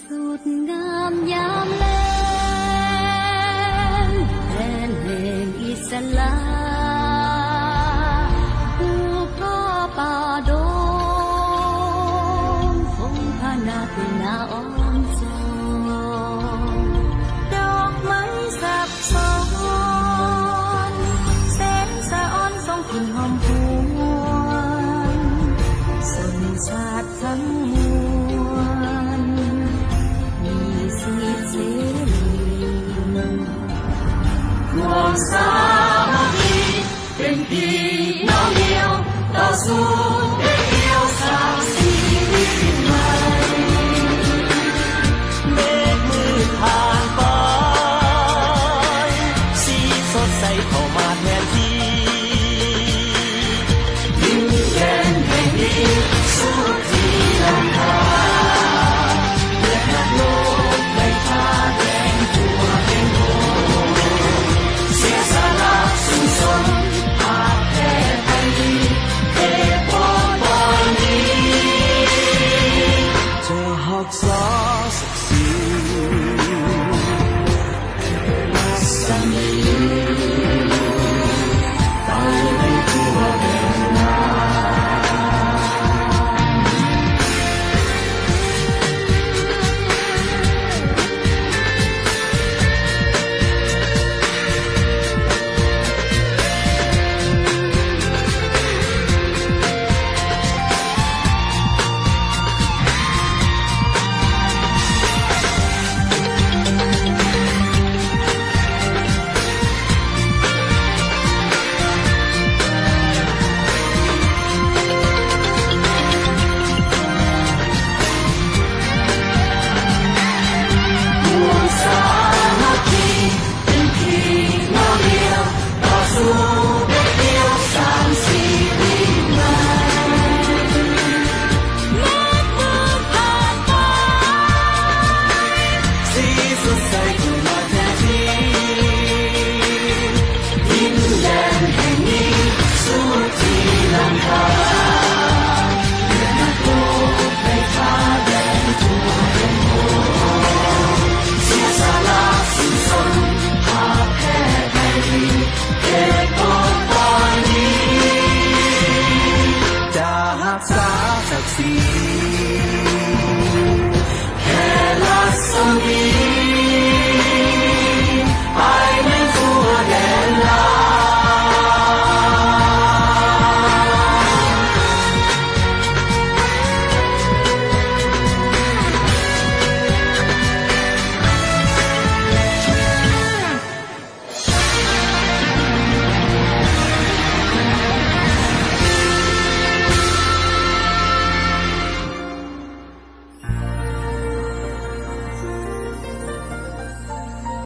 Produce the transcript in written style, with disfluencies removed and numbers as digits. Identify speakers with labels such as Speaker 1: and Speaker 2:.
Speaker 1: สุดงามยามแลงแดนแห่งอิสลามผู้พ่อป่าดงคงพานาเป็นนาอ่อนโซดอกไม้สับสนแสนสะอ่อนส่งกลิ่นหอมหวนส่วนชาติทั้งมวลมีสิทธิเสรีความสามัคคีเป็นพี่น้องเดียวต่อสู้